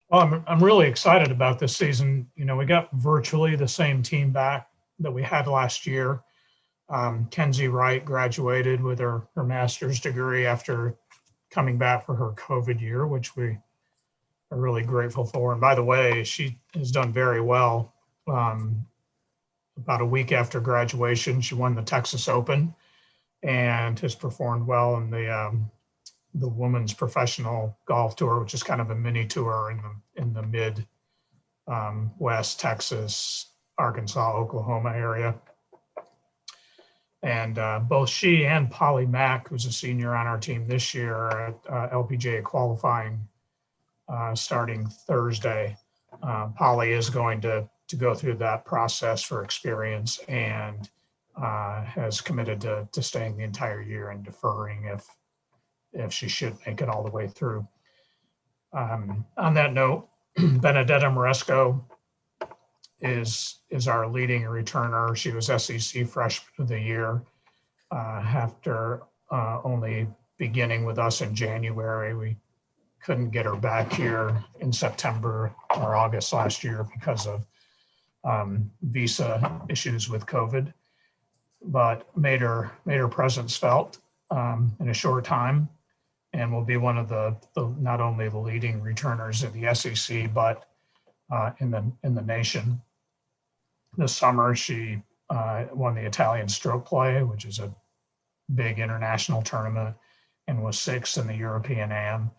Well, I'm really excited about this season. We got virtually the same team back that we had last year. Kenzie Wright graduated with her master's degree after coming back for her COVID year, which we are really grateful for. And by the way, she has done very well. Um, about a week after graduation, she won the Texas Open and has performed well in the women's professional golf tour, which is kind of a mini tour in the mid West Texas, Arkansas, Oklahoma area. And both she and Polly Mack, who's a senior on our team this year, are at LPGA qualifying starting Thursday. Polly is going to go through that process for experience and has committed to staying the entire year and deferring if she should make it all the way through. On that note, Benedetta Moresco is our leading returner. She was SEC Freshman of the Year after only beginning with us in January. We couldn't get her back here in September or August last year because of visa issues with COVID, but made her presence felt in a short time, and will be one of the not only the leading returners in the SEC, but in the nation. This summer, she won the Italian Stroke Play, which is a big international tournament, and was sixth in the European Am.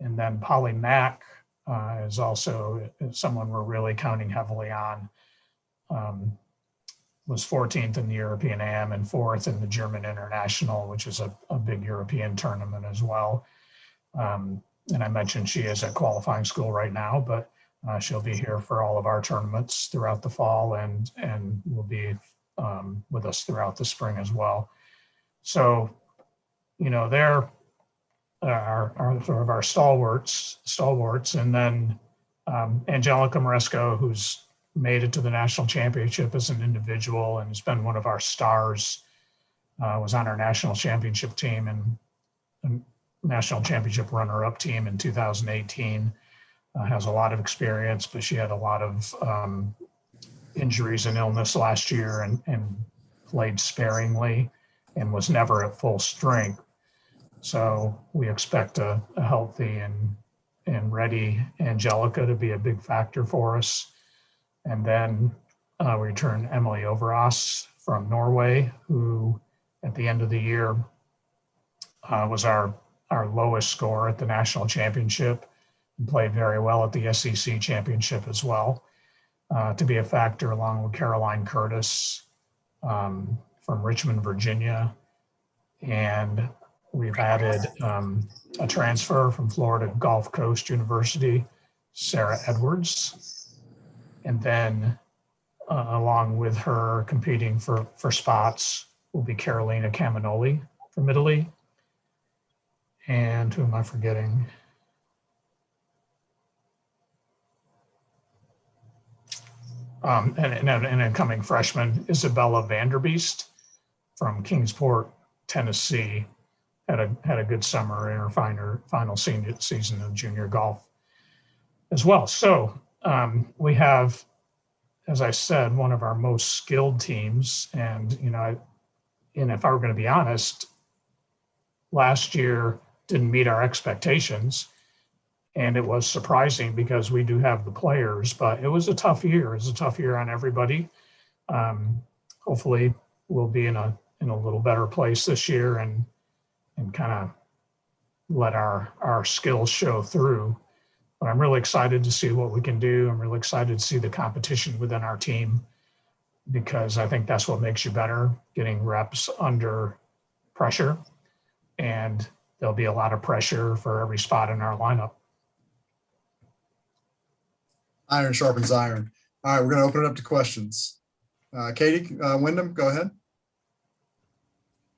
And then Polly Mack is also someone we're really counting heavily on. Was 14th in the European Am and fourth in the German International, which is a big European tournament as well. And I mentioned she is at qualifying school right now, but she'll be here for all of our tournaments throughout the fall and will be with us throughout the spring as well. So, they're our sort of our stalwarts. And then Angelica Moresco, who's made it to the national championship as an individual and has been one of our stars, was on our national championship team and national championship runner-up team in 2018. Has a lot of experience, but she had a lot of injuries and illness last year and played sparingly and was never at full strength. So we expect a healthy and ready Angelica to be a big factor for us. And then we return Emily Overas from Norway, who at the end of the year was our lowest score at the national championship and played very well at the SEC championship as well, to be a factor along with Caroline Curtis from Richmond, Virginia. And we've added a transfer from Florida Gulf Coast University, Sarah Edwards. And then along with her competing for spots will be Carolina Caminoli from Italy. And who am I forgetting? And an incoming freshman, Isabella Vanderbeest from Kingsport, Tennessee, had a good summer in her final senior season of junior golf as well. So we have, as I said, one of our most skilled teams. And, and if I were going to be honest, last year didn't meet our expectations. And it was surprising because we do have the players, but it was a tough year. It was a tough year on everybody. Hopefully we'll be in a little better place this year and kind of let our skills show through. But I'm really excited to see what we can do. I'm really excited to see the competition within our team, because I think that's what makes you better, getting reps under pressure. And there'll be a lot of pressure for every spot in our lineup. Iron sharpens iron. All right, we're going to open it up to questions. Katie Wyndham, go ahead.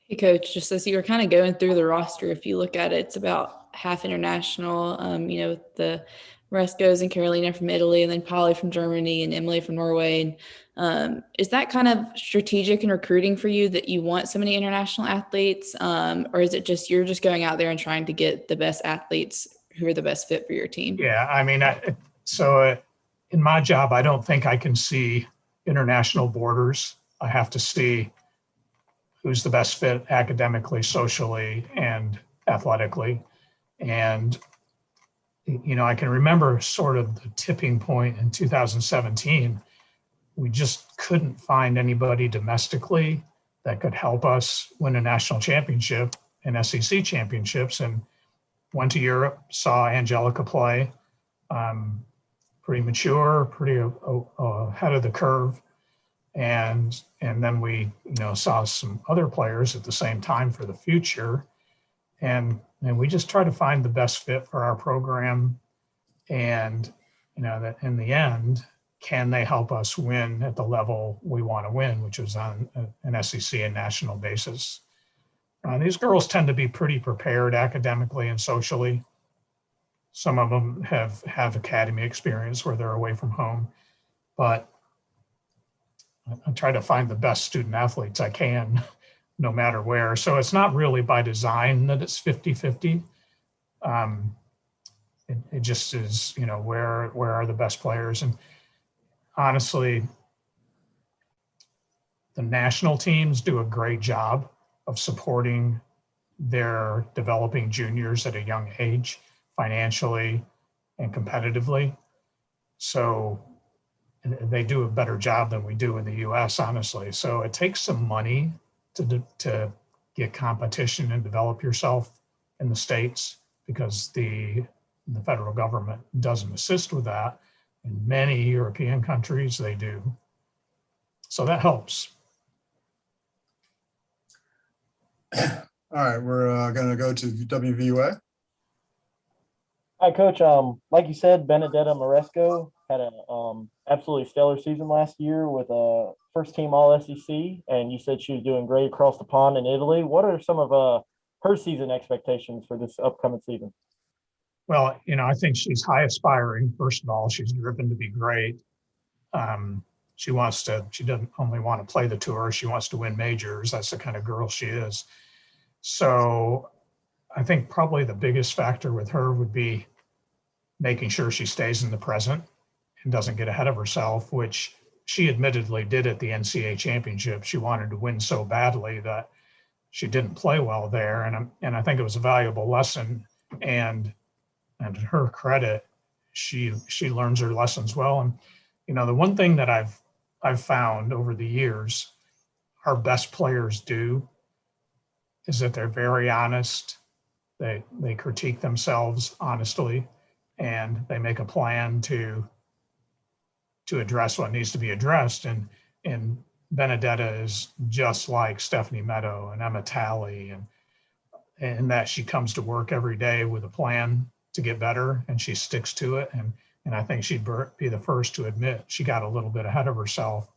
Hey, Coach, just as you were kind of going through the roster, if you look at it, it's about half international, with the Morescos and Carolina from Italy, and then Polly from Germany and Emily from Norway. And is that kind of strategic in recruiting for you, that you want so many international athletes? Or is it just you're just going out there and trying to get the best athletes who are the best fit for your team? Yeah, I mean, So in my job, I don't think I can see international borders. I have to see who's the best fit academically, socially, and athletically. And, I can remember sort of the tipping point in 2017. We just couldn't find anybody domestically that could help us win a national championship and SEC championships, and went to Europe, saw Angelica play, pretty mature, pretty ahead of the curve. And then we, saw some other players at the same time for the future. And we just try to find the best fit for our program. And, that in the end, can they help us win at the level we want to win, which is on an SEC and national basis. These girls tend to be pretty prepared academically and socially. Some of them have academy experience where they're away from home, but I try to find the best student athletes I can, no matter where. So it's not really by design that it's 50-50. It just is, where are the best players? And honestly, the national teams do a great job of supporting their developing juniors at a young age, financially and competitively. So they do a better job than we do in the US, honestly. So it takes some money to get competition and develop yourself in the States, because the federal government doesn't assist with that. In many European countries, they do. So that helps. All right, we're going to go to WVUA. Hi, Coach. Like you said, Benedetta Moresco had an absolutely stellar season last year with a first-team All-SEC, and you said she was doing great across the pond in Italy. What are some of her season expectations for this upcoming season? Well, I think she's high aspiring. First of all, she's driven to be great. She doesn't only want to play the tour, she wants to win majors. That's the kind of girl she is. So I think probably the biggest factor with her would be making sure she stays in the present and doesn't get ahead of herself, which she admittedly did at the NCAA championship. She wanted to win so badly that she didn't play well there. And I think it was a valuable lesson. And to her credit, she learns her lessons well. And, the one thing that I've found over the years our best players do is that they're very honest. They critique themselves honestly, and they make a plan to address what needs to be addressed. And Benedetta is just like Stephanie Meadow and Emma Talley, and that she comes to work every day with a plan to get better, and she sticks to it. And I think she'd be the first to admit she got a little bit ahead of herself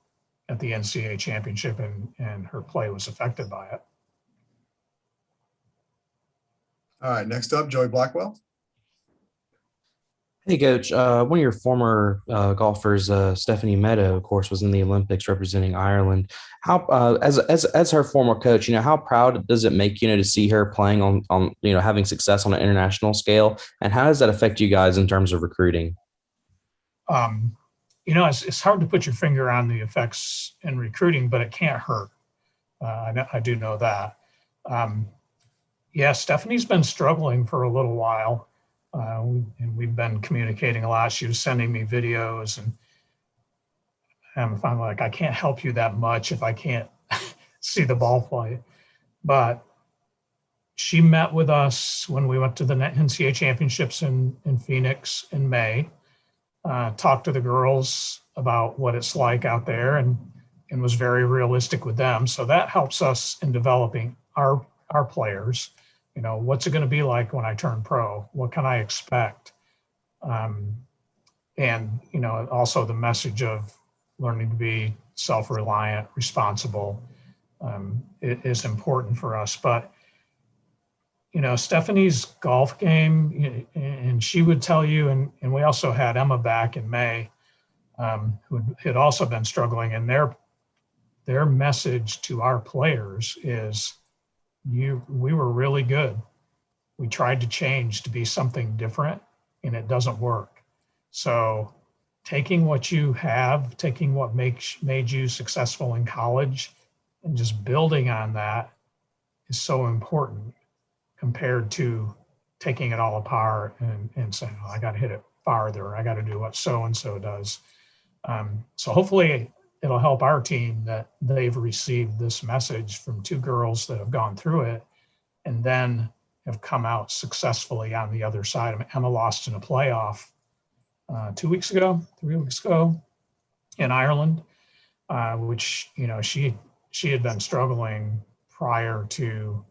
at the NCAA championship, and her play was affected by it. All right, next up, Joey Blackwell. Hey, Coach. One of your former golfers, Stephanie Meadow, of course, was in the Olympics representing Ireland. How, as her former coach, how proud does it make to see her playing on having success on an international scale, and how does that affect you guys in terms of recruiting? It's hard to put your finger on the effects in recruiting, but it can't hurt. I do know that. Yeah, Stephanie's been struggling for a little while. And we've been communicating a lot. She was sending me videos, and I'm finally like, I can't help you that much if I can't see the ball play. But she met with us when we went to the NCAA championships in Phoenix in May, talked to the girls about what it's like out there, and was very realistic with them. So that helps us in developing our players. What's it going to be like when I turn pro? What can I expect? And, also the message of learning to be self-reliant, responsible, is important for us. But, Stephanie's golf game, and she would tell you, and we also had Emma back in May, who had also been struggling, and their message to our players is, we were really good. We tried to change to be something different, and it doesn't work. So taking what you have, taking what made you successful in college and just building on that is so important compared to taking it all apart and saying, oh, I got to hit it farther. I got to do what so-and-so does. So hopefully it'll help our team that they've received this message from two girls that have gone through it and then have come out successfully on the other side. Emma lost in a playoff 3 weeks ago in Ireland, which, you know, she had been struggling prior to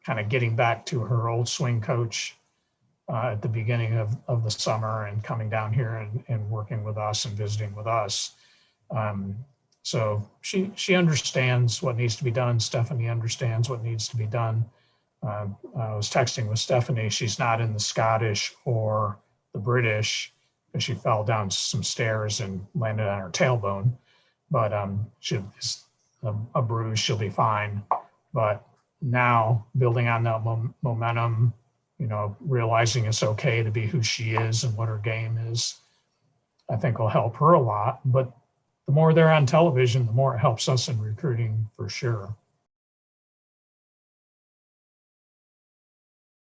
kind of getting back to her old swing coach at the beginning of the summer and coming down here and working with us and visiting with us. So she understands what needs to be done. Stephanie understands what needs to be done. I was texting with Stephanie. She's not in the Scottish or the British because she fell down some stairs and landed on her tailbone. But she's a bruise. She'll be fine. But now building on that momentum, you know, realizing it's okay to be who she is and what her game is, I think will help her a lot. But the more they're on television, the more it helps us in recruiting for sure.